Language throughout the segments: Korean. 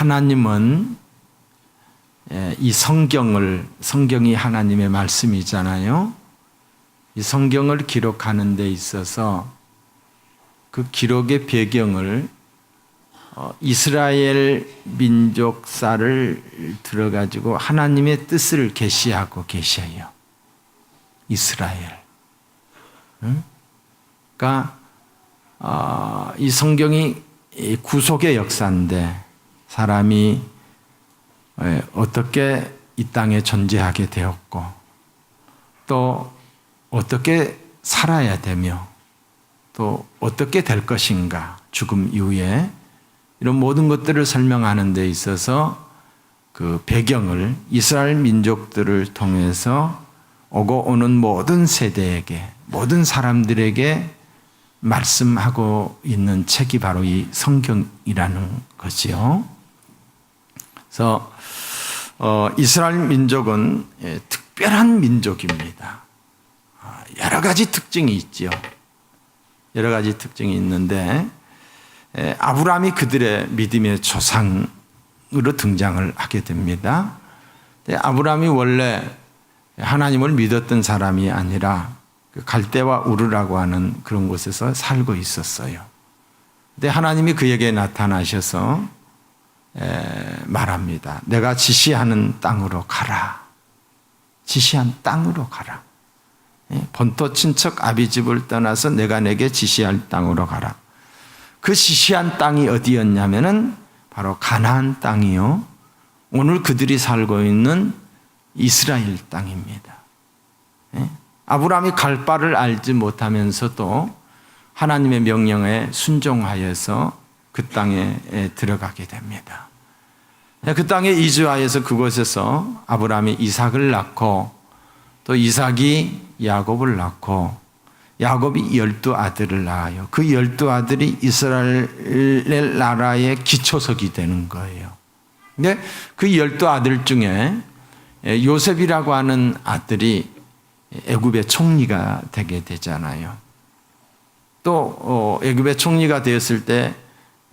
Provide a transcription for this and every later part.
하나님은 이 성경이 하나님의 말씀이잖아요. 이 성경을 기록하는 데 있어서 그 기록의 배경을 이스라엘 민족사를 들어가지고 하나님의 뜻을 계시하고 계셔요. 이스라엘. 그러니까 이 성경이 구속의 역사인데 사람이 어떻게 이 땅에 존재하게 되었고 또 어떻게 살아야 되며 또 어떻게 될 것인가, 죽음 이후에 이런 모든 것들을 설명하는 데 있어서 그 배경을 이스라엘 민족들을 통해서 오고 오는 모든 세대에게, 모든 사람들에게 말씀하고 있는 책이 바로 이 성경이라는 거지요. 그래서 이스라엘 민족은 특별한 민족입니다. 여러 가지 특징이 있죠. 여러 가지 특징이 있는데 아브라함이 그들의 믿음의 조상으로 등장을 하게 됩니다. 아브라함이 원래 하나님을 믿었던 사람이 아니라 갈대와 우르라고 하는 그런 곳에서 살고 있었어요. 근데 하나님이 그에게 나타나셔서 말합니다. 내가 지시하는 땅으로 가라. 지시한 땅으로 가라. 본토 친척 아비 집을 떠나서 내가 내게 지시할 땅으로 가라. 그 지시한 땅이 어디였냐면은 바로 가나안 땅이요. 오늘 그들이 살고 있는 이스라엘 땅입니다. 아브라함이 갈 바를 알지 못하면서도 하나님의 명령에 순종하여서 그 땅에 들어가게 됩니다. 그 땅에 이주하여서 그곳에서 아브라함이 이삭을 낳고 또 이삭이 야곱을 낳고 야곱이 12아들을 낳아요. 그 12아들이 이스라엘 나라의 기초석이 되는 거예요. 근데 그 12아들 중에 요셉이라고 하는 아들이 애굽의 총리가 되게 되잖아요. 또 애굽의 총리가 되었을 때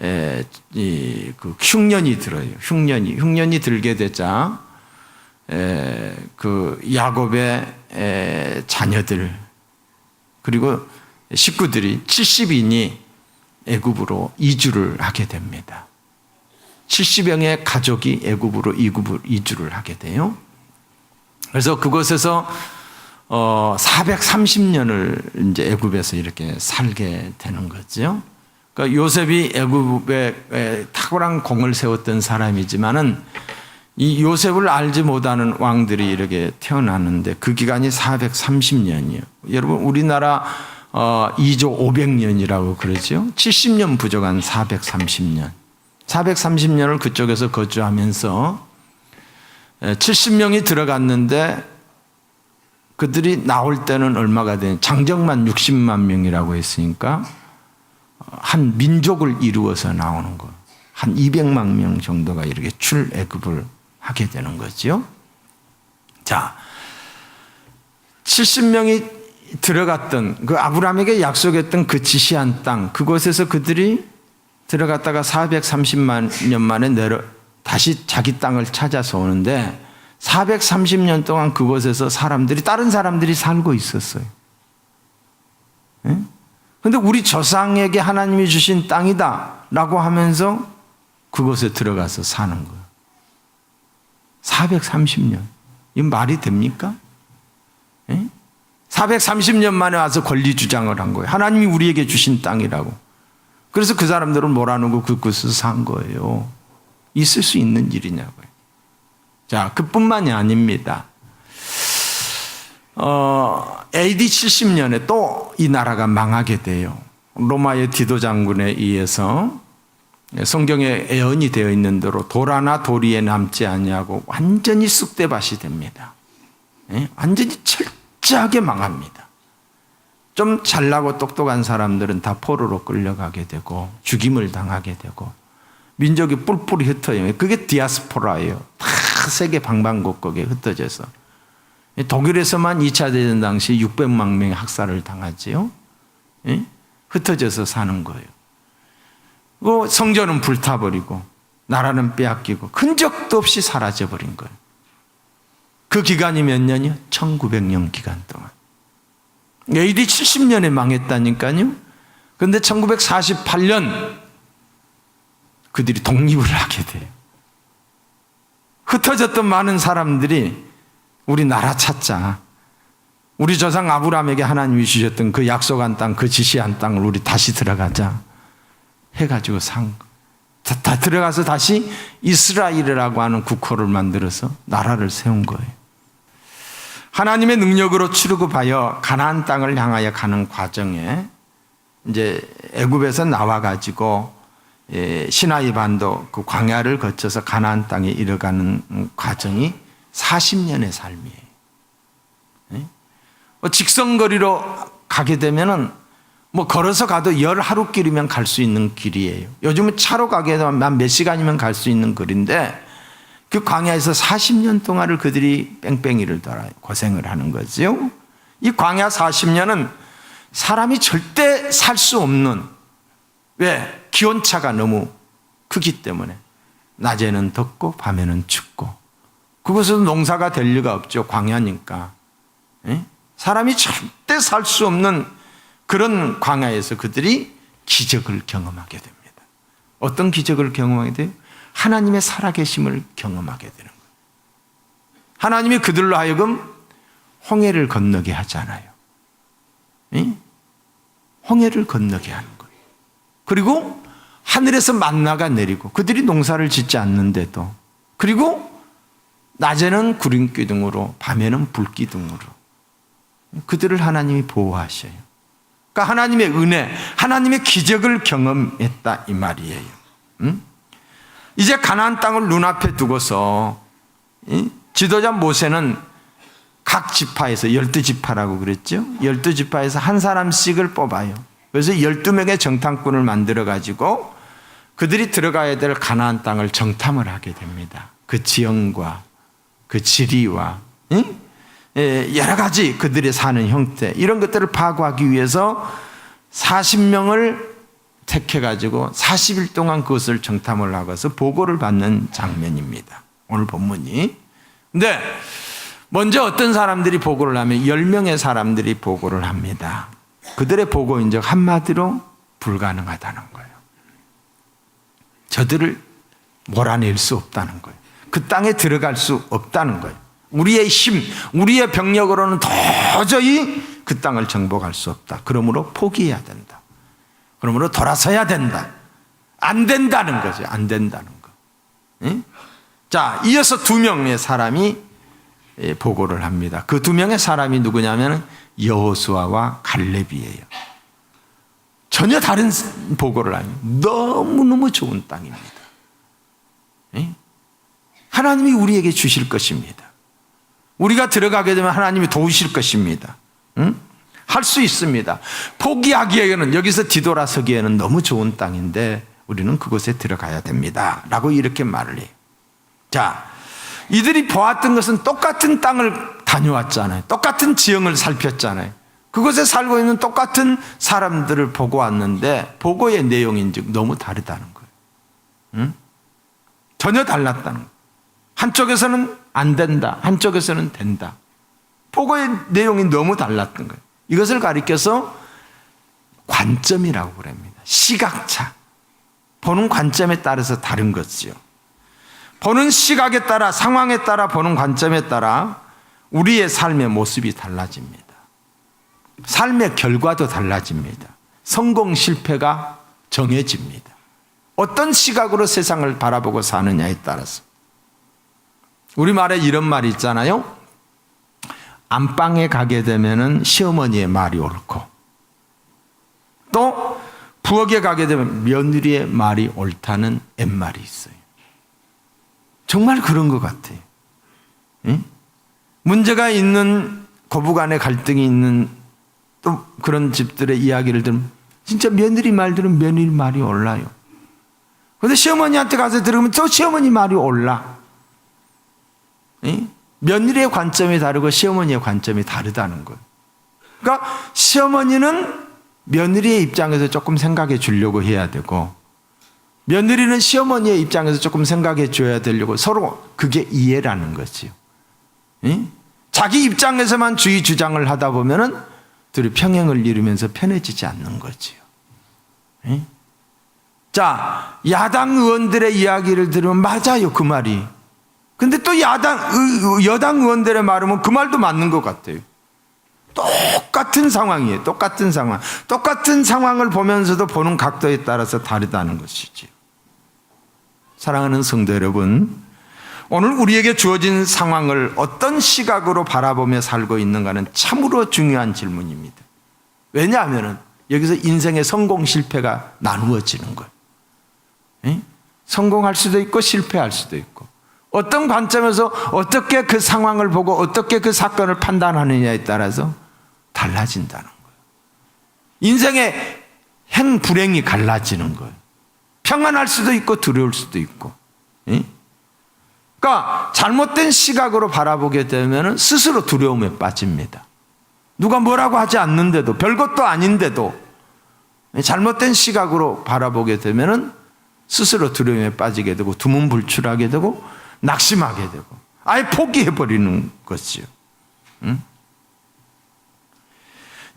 그 흉년이 들어요. 흉년이 들게 되자 그 야곱의 자녀들 그리고 식구들이 70인이 애굽으로 이주를 하게 됩니다. 70명의 가족이 애굽으로 이주를 하게 돼요. 그래서 그곳에서 430년을 이제 애굽에서 이렇게 살게 되는 거죠. 그러니까 요셉이 애굽에 탁월한 공을 세웠던 사람이지만은 이 요셉을 알지 못하는 왕들이 이렇게 태어났는데 그 기간이 430년이에요. 여러분 우리나라 2조 500년이라고 그러죠. 70년 부족한 430년. 430년을 그쪽에서 거주하면서 70명이 들어갔는데 그들이 나올 때는 얼마가 되냐. 장정만 60만 명이라고 했으니까 한 민족을 이루어서 나오는 거. 한 200만 명 정도가 이렇게 출애굽을 하게 되는 거죠. 자, 70명이 들어갔던 그 아브라함에게 약속했던 그 지시한 땅 그곳에서 그들이 들어갔다가 430만 년 만에 다시 자기 땅을 찾아서 오는데 430년 동안 그곳에서 다른 사람들이 살고 있었어요. 그런데 우리 조상에게 하나님이 주신 땅이다 라고 하면서 그곳에 들어가서 사는 거예요. 430년. 이건 말이 됩니까? 430년 만에 와서 권리 주장을 한 거예요. 하나님이 우리에게 주신 땅이라고. 그래서 그 사람들은 몰아놓고 그곳에서 산 거예요. 있을 수 있는 일이냐고요. 자, 그뿐만이 아닙니다. AD 70년에 또 이 나라가 망하게 돼요. 로마의 디도 장군에 의해서 성경에 예언이 되어 있는 대로 돌 하나 도리에 남지 아니하고 완전히 쑥대밭이 됩니다. 완전히 철저하게 망합니다. 좀 잘나고 똑똑한 사람들은 다 포로로 끌려가게 되고 죽임을 당하게 되고 민족이 뿔뿔이 흩어져요. 그게 디아스포라예요. 다 세계 방방곡곡에 흩어져서 독일에서만 2차 대전 당시 600만 명의 학살을 당하지요. 흩어져서 사는 거예요. 성전은 불타버리고 나라는 빼앗기고 흔적도 없이 사라져버린 거예요. 그 기간이 몇 년이요? 1900년 기간 동안. AD 70년에 망했다니까요. 그런데 1948년 그들이 독립을 하게 돼요. 흩어졌던 많은 사람들이 우리 나라 찾자. 우리 조상 아브라함에게 하나님이 주셨던 그 약속한 땅, 그 지시한 땅을 우리 다시 들어가자 해가지고 다 들어가서 다시 이스라엘이라고 하는 국호를 만들어서 나라를 세운 거예요. 하나님의 능력으로 출애굽하여 가나안 땅을 향하여 가는 과정에 이제 애굽에서 나와가지고 시나이 반도 그 광야를 거쳐서 가나안 땅에 이르가는 과정이 40년의 삶이에요. 직선거리로 가게 되면은 뭐 걸어서 가도 10하루길이면 갈 수 있는 길이에요. 요즘은 차로 가게 되면 몇 시간이면 갈 수 있는 거리인데 그 광야에서 40년 동안을 그들이 뺑뺑이를 돌아 고생을 하는 거죠. 이 광야 40년은 사람이 절대 살 수 없는, 왜? 기온차가 너무 크기 때문에 낮에는 덥고 밤에는 춥고 그곳은 농사가 될 리가 없죠. 광야니까. 사람이 절대 살 수 없는 그런 광야에서 그들이 기적을 경험하게 됩니다. 어떤 기적을 경험하게 돼요? 하나님의 살아계심을 경험하게 되는 거예요. 하나님이 그들로 하여금 홍해를 건너게 하잖아요. 홍해를 건너게 하는 거예요. 그리고 하늘에서 만나가 내리고 그들이 농사를 짓지 않는데도, 그리고 낮에는 구름 기둥으로 밤에는 불 기둥으로 그들을 하나님이 보호하셔요. 그러니까 하나님의 은혜, 하나님의 기적을 경험했다 이 말이에요. 이제 가나안 땅을 눈앞에 두고서 지도자 모세는 각 지파에서 12지파라고 그랬죠. 12지파에서 한 사람씩을 뽑아요. 그래서 12명의 정탐꾼을 만들어 가지고 그들이 들어가야 될 가나안 땅을 정탐을 하게 됩니다. 그 지형과 그 지리와 여러 가지 그들이 사는 형태, 이런 것들을 파악하기 위해서 40명을 택해가지고 40일 동안 그것을 정탐을 하고서 보고를 받는 장면입니다. 오늘 본문이. 근데 먼저 어떤 사람들이 보고를 하면 10명의 사람들이 보고를 합니다. 그들의 보고인즉 한마디로 불가능하다는 거예요. 저들을 몰아낼 수 없다는 거예요. 그 땅에 들어갈 수 없다는 거예요. 우리의 힘, 우리의 병력으로는 도저히 그 땅을 정복할 수 없다. 그러므로 포기해야 된다. 그러므로 돌아서야 된다. 안 된다는 거죠. 안 된다는 거. 자, 이어서 2명의 사람이 보고를 합니다. 그 2명의 사람이 누구냐면 여호수아와 갈렙이에요. 전혀 다른 보고를 합니다. 너무너무 좋은 땅입니다. 하나님이 우리에게 주실 것입니다. 우리가 들어가게 되면 하나님이 도우실 것입니다. 할 수 있습니다. 포기하기에는, 여기서 뒤돌아서기에는 너무 좋은 땅인데 우리는 그곳에 들어가야 됩니다. 라고 이렇게 말을 해요. 자, 이들이 보았던 것은 똑같은 땅을 다녀왔잖아요. 똑같은 지형을 살폈잖아요. 그곳에 살고 있는 똑같은 사람들을 보고 왔는데 보고의 내용인즉 너무 다르다는 거예요. 전혀 달랐다는 거예요. 한쪽에서는 안 된다, 한쪽에서는 된다. 보고의 내용이 너무 달랐던 거예요. 이것을 가리켜서 관점이라고 그럽니다. 시각차. 보는 관점에 따라서 다른 것이죠. 보는 시각에 따라, 상황에 따라, 보는 관점에 따라 우리의 삶의 모습이 달라집니다. 삶의 결과도 달라집니다. 성공, 실패가 정해집니다. 어떤 시각으로 세상을 바라보고 사느냐에 따라서. 우리말에 이런 말이 있잖아요. 안방에 가게 되면 시어머니의 말이 옳고, 또 부엌에 가게 되면 며느리의 말이 옳다는 옛말이 있어요. 정말 그런 것 같아요. 문제가 있는, 고부간의 갈등이 있는 또 그런 집들의 이야기를 들으면 진짜 며느리 말 들으면 며느리 말이 옳아요. 그런데 시어머니한테 가서 들으면 또 시어머니 말이 옳아. 며느리의 관점이 다르고 시어머니의 관점이 다르다는 거예요. 그러니까 시어머니는 며느리의 입장에서 조금 생각해 주려고 해야 되고, 며느리는 시어머니의 입장에서 조금 생각해 줘야 되려고 서로 그게 이해라는 거지요. 자기 입장에서만 주의 주장을 하다 보면은 둘이 평행을 이루면서 편해지지 않는 거지요. 자, 야당 의원들의 이야기를 들으면 맞아요, 그 말이. 근데 또 여당 의원들의 말하면 그 말도 맞는 것 같아요. 똑같은 상황이에요. 똑같은 상황. 똑같은 상황을 보면서도 보는 각도에 따라서 다르다는 것이지요. 사랑하는 성도 여러분, 오늘 우리에게 주어진 상황을 어떤 시각으로 바라보며 살고 있는가는 참으로 중요한 질문입니다. 왜냐하면 여기서 인생의 성공 실패가 나누어지는 거예요. 성공할 수도 있고 실패할 수도 있고, 어떤 관점에서 어떻게 그 상황을 보고 어떻게 그 사건을 판단하느냐에 따라서 달라진다는 거예요. 인생의 행불행이 갈라지는 거예요. 평안할 수도 있고 두려울 수도 있고. 그러니까 잘못된 시각으로 바라보게 되면 스스로 두려움에 빠집니다. 누가 뭐라고 하지 않는데도, 별것도 아닌데도 잘못된 시각으로 바라보게 되면 스스로 두려움에 빠지게 되고 두문불출하게 되고 낙심하게 되고 아예 포기해버리는 것이요.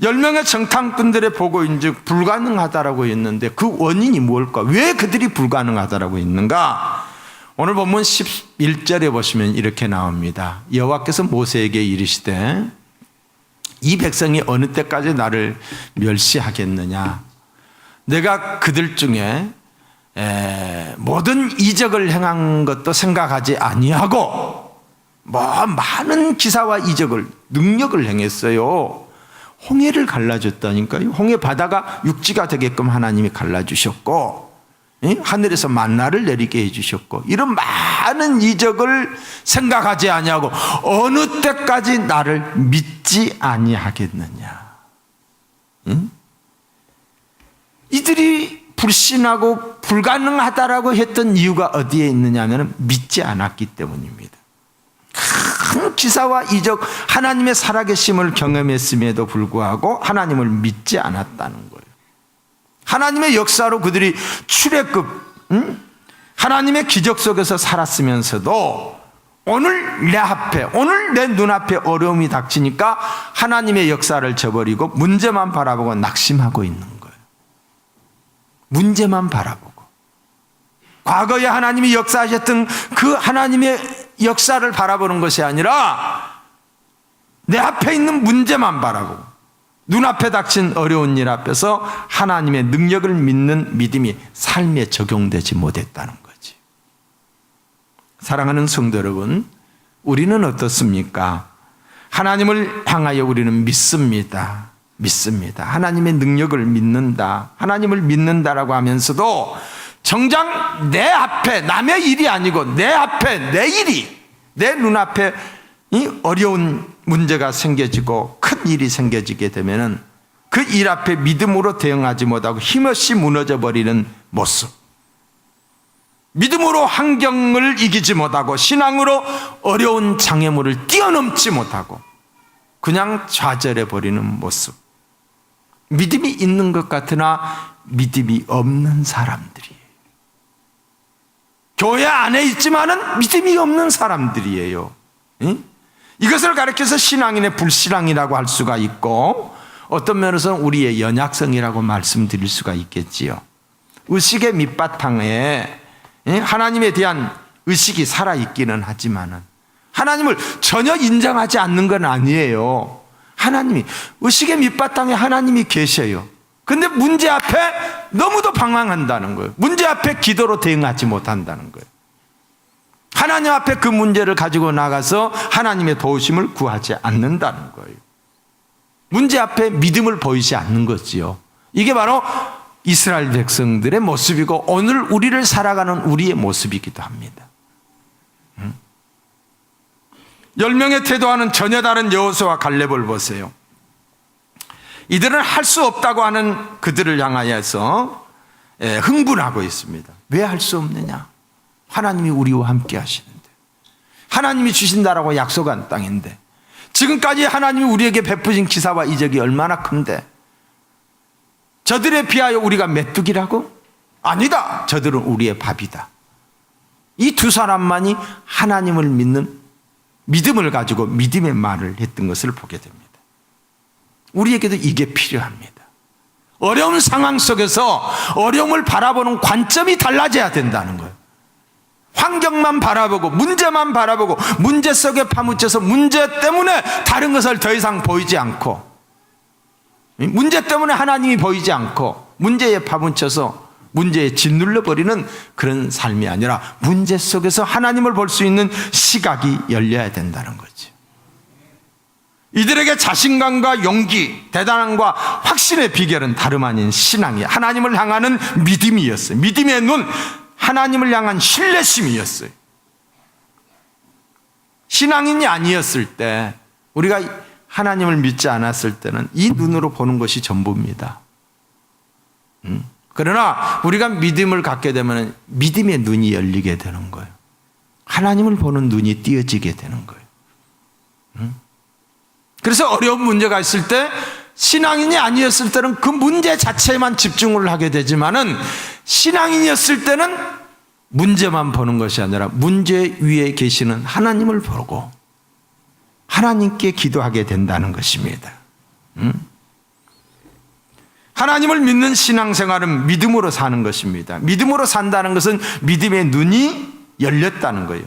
10명의 정탐꾼들의 보고인즉 불가능하다라고 했는데 그 원인이 무엇일까? 왜 그들이 불가능하다라고 했는가? 오늘 본문 11절에 보시면 이렇게 나옵니다. 여호와께서 모세에게 이르시되 이 백성이 어느 때까지 나를 멸시하겠느냐? 내가 그들 중에 모든 이적을 행한 것도 생각하지 아니하고 많은 기사와 이적을 능력을 행했어요. 홍해를 갈라줬다니까요. 홍해 바다가 육지가 되게끔 하나님이 갈라주셨고 하늘에서 만나를 내리게 해주셨고 이런 많은 이적을 생각하지 아니하고 어느 때까지 나를 믿지 아니하겠느냐. 이들이 불신하고 불가능하다라고 했던 이유가 어디에 있느냐 하면 믿지 않았기 때문입니다. 큰 기사와 이적 하나님의 살아계심을 경험했음에도 불구하고 하나님을 믿지 않았다는 거예요. 하나님의 역사로 그들이 출애굽 하나님의 기적 속에서 살았으면서도 오늘 내 앞에, 오늘 내 눈앞에 어려움이 닥치니까 하나님의 역사를 저버리고 문제만 바라보고 낙심하고 있는 거예요. 문제만 바라보고 과거에 하나님이 역사하셨던 그 하나님의 역사를 바라보는 것이 아니라 내 앞에 있는 문제만 바라보고 눈앞에 닥친 어려운 일 앞에서 하나님의 능력을 믿는 믿음이 삶에 적용되지 못했다는 거지. 사랑하는 성도 여러분, 우리는 어떻습니까? 하나님을 향하여 우리는 믿습니다. 믿습니다. 하나님의 능력을 믿는다. 하나님을 믿는다라고 하면서도 정작 내 앞에 남의 일이 아니고 내 앞에 내 일이 내 눈앞에 이 어려운 문제가 생겨지고 큰 일이 생겨지게 되면은 그 일 앞에 믿음으로 대응하지 못하고 힘없이 무너져 버리는 모습. 믿음으로 환경을 이기지 못하고 신앙으로 어려운 장애물을 뛰어넘지 못하고 그냥 좌절해 버리는 모습. 믿음이 있는 것 같으나 믿음이 없는 사람들이에요. 교회 안에 있지만은 믿음이 없는 사람들이에요. 이것을 가리켜서 신앙인의 불신앙이라고 할 수가 있고 어떤 면에서는 우리의 연약성이라고 말씀드릴 수가 있겠지요. 의식의 밑바탕에 하나님에 대한 의식이 살아있기는 하지만은 하나님을 전혀 인정하지 않는 건 아니에요. 하나님이 의식의 밑바탕에 하나님이 계셔요. 근데 문제 앞에 너무도 방황한다는 거예요. 문제 앞에 기도로 대응하지 못한다는 거예요. 하나님 앞에 그 문제를 가지고 나가서 하나님의 도우심을 구하지 않는다는 거예요. 문제 앞에 믿음을 보이지 않는 거지요. 이게 바로 이스라엘 백성들의 모습이고 오늘 우리를 살아가는 우리의 모습이기도 합니다. 10명의 태도와는 전혀 다른 여호수아와 갈렙을 보세요. 이들은 할 수 없다고 하는 그들을 향하여서 흥분하고 있습니다. 왜 할 수 없느냐? 하나님이 우리와 함께 하시는데, 하나님이 주신다라고 약속한 땅인데, 지금까지 하나님이 우리에게 베푸신 기사와 이적이 얼마나 큰데 저들에 비하여 우리가 메뚜기라고? 아니다, 저들은 우리의 밥이다. 이 두 사람만이 하나님을 믿는 믿음을 가지고 믿음의 말을 했던 것을 보게 됩니다. 우리에게도 이게 필요합니다. 어려운 상황 속에서 어려움을 바라보는 관점이 달라져야 된다는 거예요. 환경만 바라보고 문제만 바라보고 문제 속에 파묻혀서 문제 때문에 다른 것을 더 이상 보이지 않고, 문제 때문에 하나님이 보이지 않고 문제에 파묻혀서 문제에 짓눌러 버리는 그런 삶이 아니라 문제 속에서 하나님을 볼 수 있는 시각이 열려야 된다는 거죠. 이들에게 자신감과 용기, 대단함과 확신의 비결은 다름 아닌 신앙이, 하나님을 향하는 믿음이었어요. 믿음의 눈, 하나님을 향한 신뢰심이었어요. 신앙인이 아니었을 때, 우리가 하나님을 믿지 않았을 때는 이 눈으로 보는 것이 전부입니다. 그러나 우리가 믿음을 갖게 되면 믿음의 눈이 열리게 되는 거예요. 하나님을 보는 눈이 띄어지게 되는 거예요. 그래서 어려운 문제가 있을 때, 신앙인이 아니었을 때는 그 문제 자체에만 집중을 하게 되지만은, 신앙인이었을 때는 문제만 보는 것이 아니라 문제 위에 계시는 하나님을 보고 하나님께 기도하게 된다는 것입니다. 하나님을 믿는 신앙생활은 믿음으로 사는 것입니다. 믿음으로 산다는 것은 믿음의 눈이 열렸다는 거예요.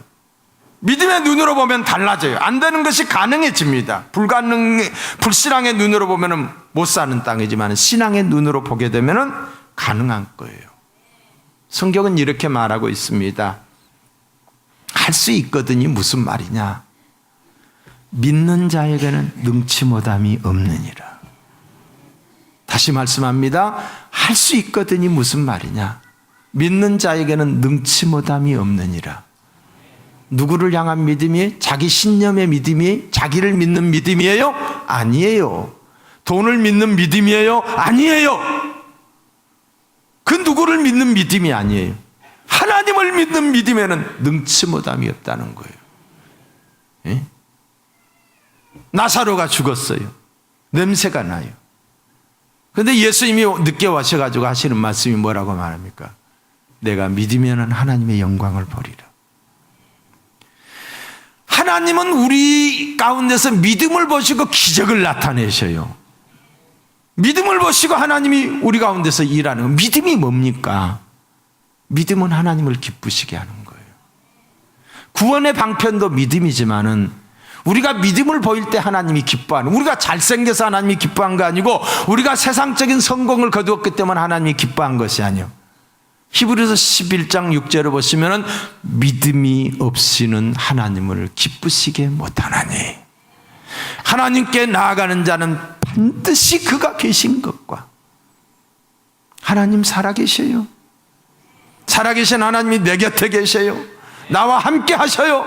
믿음의 눈으로 보면 달라져요. 안 되는 것이 가능해집니다. 불신앙의 눈으로 보면 못 사는 땅이지만 신앙의 눈으로 보게 되면 가능한 거예요. 성경은 이렇게 말하고 있습니다. 할 수 있거든이 무슨 말이냐? 믿는 자에게는 능치 못함이 없느니라. 다시 말씀합니다. 할 수 있거든이 무슨 말이냐? 믿는 자에게는 능치 못함이 없느니라. 누구를 향한 믿음이에요? 자기 신념의 믿음이 자기를 믿는 믿음이에요? 아니에요. 돈을 믿는 믿음이에요? 아니에요. 그 누구를 믿는 믿음이 아니에요. 하나님을 믿는 믿음에는 능치 못함이 없다는 거예요. 예? 나사로가 죽었어요. 냄새가 나요. 그런데 예수님이 늦게 와셔가지고 하시는 말씀이 뭐라고 말합니까? 내가 믿으면 하나님의 영광을 보리라. 하나님은 우리 가운데서 믿음을 보시고 기적을 나타내셔요. 믿음을 보시고 하나님이 우리 가운데서 일하는 거. 믿음이 뭡니까? 믿음은 하나님을 기쁘시게 하는 거예요. 구원의 방편도 믿음이지만은 우리가 믿음을 보일 때 하나님이 기뻐하는, 우리가 잘생겨서 하나님이 기뻐한 거 아니고 우리가 세상적인 성공을 거두었기 때문에 하나님이 기뻐한 것이 아니에요. 히브리서 11장 6절을 보시면 믿음이 없이는 하나님을 기쁘시게 못하나니 하나님께 나아가는 자는 반드시 그가 계신 것과, 하나님 살아계셔요. 살아계신 하나님이 내 곁에 계셔요. 나와 함께 하셔요.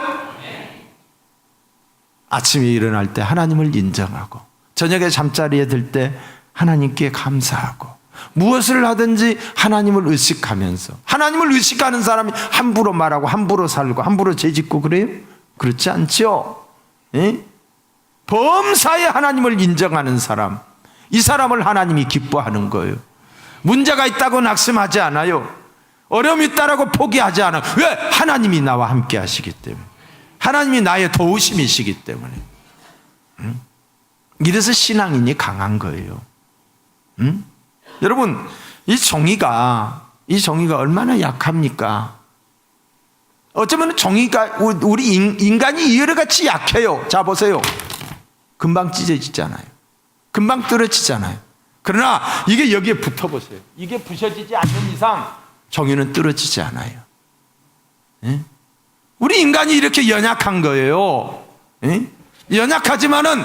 아침에 일어날 때 하나님을 인정하고 저녁에 잠자리에 들 때 하나님께 감사하고 무엇을 하든지 하나님을 의식하면서, 하나님을 의식하는 사람이 함부로 말하고 함부로 살고 함부로 죄짓고 그래요? 그렇지 않죠? 예? 범사에 하나님을 인정하는 사람, 이 사람을 하나님이 기뻐하는 거예요. 문제가 있다고 낙심하지 않아요. 어려움이 있다라고 포기하지 않아요. 왜? 하나님이 나와 함께 하시기 때문에, 하나님이 나의 도우심이시기 때문에. 이래서 신앙인이 강한 거예요. 여러분, 이 종이가 얼마나 약합니까? 어쩌면 종이가, 우리 인간이 여러같이 약해요. 자, 보세요. 금방 찢어지잖아요. 금방 떨어지잖아요. 그러나 이게 여기에 붙어보세요. 이게 부셔지지 않는 이상 종이는 떨어지지 않아요. 예? 우리 인간이 이렇게 연약한 거예요. 예? 연약하지만은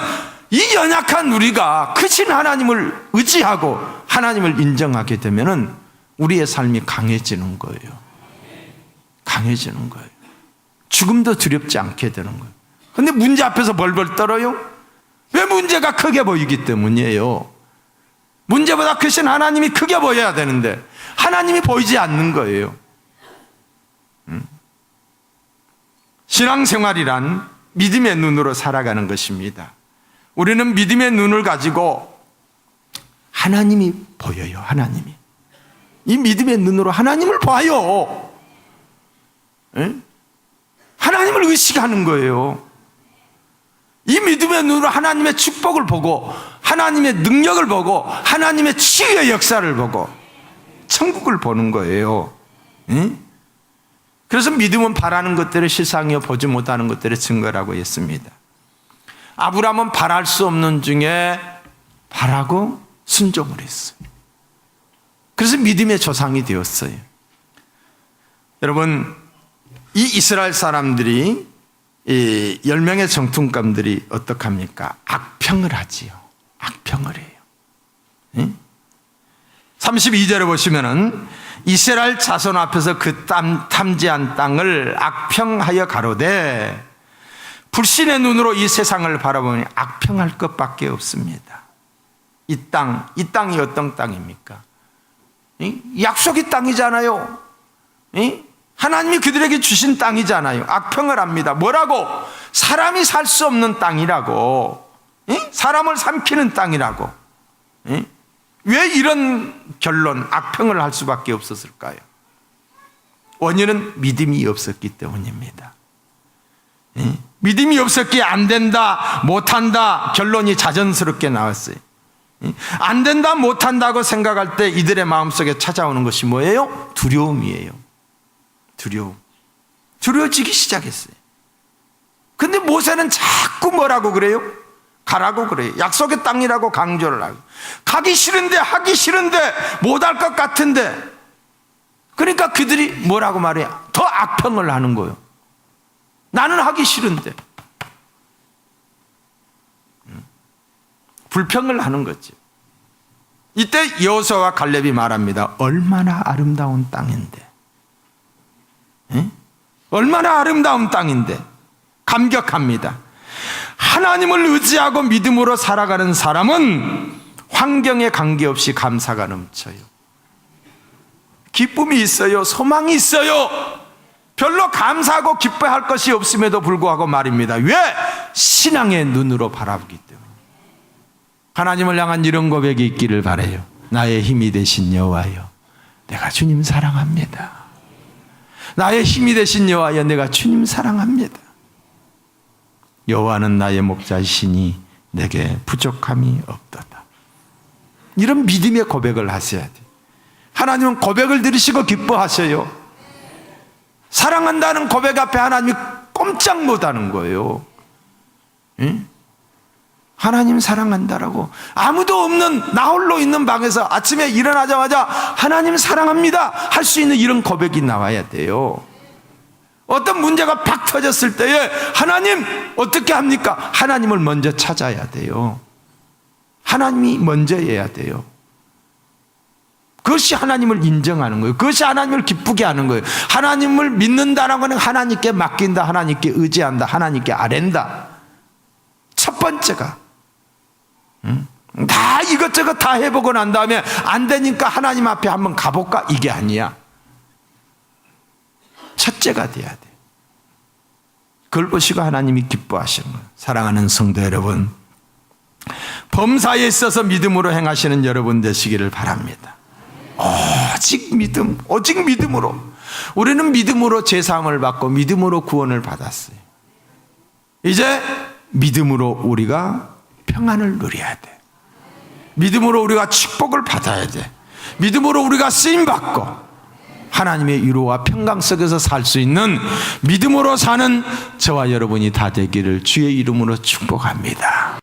이 연약한 우리가 크신 하나님을 의지하고 하나님을 인정하게 되면은 우리의 삶이 강해지는 거예요. 강해지는 거예요. 죽음도 두렵지 않게 되는 거예요. 근데 문제 앞에서 벌벌 떨어요? 왜? 문제가 크게 보이기 때문이에요. 문제보다 크신 하나님이 크게 보여야 되는데 하나님이 보이지 않는 거예요. 신앙생활이란 믿음의 눈으로 살아가는 것입니다. 우리는 믿음의 눈을 가지고 하나님이 보여요. 하나님이. 이 믿음의 눈으로 하나님을 봐요. 예? 하나님을 의식하는 거예요. 이 믿음의 눈으로 하나님의 축복을 보고 하나님의 능력을 보고 하나님의 치유의 역사를 보고 천국을 보는 거예요. 예? 그래서 믿음은 바라는 것들을 실상이요 보지 못하는 것들의 증거라고 했습니다. 아브라함은 바랄 수 없는 중에 바라고 순종을 했어요. 그래서 믿음의 조상이 되었어요. 여러분, 이 이스라엘 사람들이 이 10명의 정통감들이 어떡합니까? 악평을 하지요. 악평을 해요. 예? 32절에 보시면은 이스라엘 자손 앞에서 그 탐지한 땅을 악평하여 가로되 불신의 눈으로 이 세상을 바라보니 악평할 것밖에 없습니다. 이 땅이 어떤 땅입니까? 약속의 땅이잖아요. 하나님이 그들에게 주신 땅이잖아요. 악평을 합니다. 뭐라고? 사람이 살 수 없는 땅이라고. 사람을 삼키는 땅이라고. 왜 이런 결론, 악평을 할 수밖에 없었을까요? 원인은 믿음이 없었기 때문입니다. 믿음이 없었기에 안 된다, 못한다 결론이 자연스럽게 나왔어요. 안 된다, 못한다고 생각할 때 이들의 마음속에 찾아오는 것이 뭐예요? 두려움이에요. 두려워지기 시작했어요. 근데 모세는 자꾸 뭐라고 그래요? 가라고 그래요. 약속의 땅이라고 강조를 하고, 가기 싫은데 하기 싫은데 못할 것 같은데, 그러니까 그들이 뭐라고 말해요? 더 악평을 하는 거예요. 나는 하기 싫은데. 불평을 하는 거죠. 이때 여호수아와 갈렙이 말합니다. 얼마나 아름다운 땅인데, 얼마나 아름다운 땅인데. 감격합니다. 하나님을 의지하고 믿음으로 살아가는 사람은 환경에 관계없이 감사가 넘쳐요. 기쁨이 있어요. 소망이 있어요. 별로 감사하고 기뻐할 것이 없음에도 불구하고 말입니다. 왜? 신앙의 눈으로 바라보기 때문에. 하나님을 향한 이런 고백이 있기를 바라요. 나의 힘이 되신 여호와여, 내가 주님 사랑합니다. 나의 힘이 되신 여호와여, 내가 주님 사랑합니다. 여호와는 나의 목자이시니 내게 부족함이 없도다. 이런 믿음의 고백을 하셔야 돼요. 하나님은 고백을 들으시고 기뻐하셔요. 사랑한다는 고백 앞에 하나님이 꼼짝 못하는 거예요. 응? 하나님 사랑한다라고 아무도 없는 나 홀로 있는 방에서 아침에 일어나자마자 하나님 사랑합니다 할 수 있는 이런 고백이 나와야 돼요. 어떤 문제가 팍 터졌을 때에 하나님 어떻게 합니까? 하나님을 먼저 찾아야 돼요. 하나님이 먼저여야 돼요. 그것이 하나님을 인정하는 거예요. 그것이 하나님을 기쁘게 하는 거예요. 하나님을 믿는다는 것은 하나님께 맡긴다, 하나님께 의지한다, 하나님께 아랜다. 첫 번째가 다 이것저것 다 해보고 난 다음에 안 되니까 하나님 앞에 한번 가볼까? 이게 아니야. 첫째가 돼야 돼. 그걸 보시고 하나님이 기뻐하시는 거예요. 사랑하는 성도 여러분, 범사에 있어서 믿음으로 행하시는 여러분 되시기를 바랍니다. 오직 믿음, 오직 믿음으로. 우리는 믿음으로 제사함을 받고 믿음으로 구원을 받았어요. 이제 믿음으로 우리가 평안을 누려야 돼. 믿음으로 우리가 축복을 받아야 돼. 믿음으로 우리가 쓰임받고 하나님의 위로와 평강 속에서 살 수 있는 믿음으로 사는 저와 여러분이 다 되기를 주의 이름으로 축복합니다.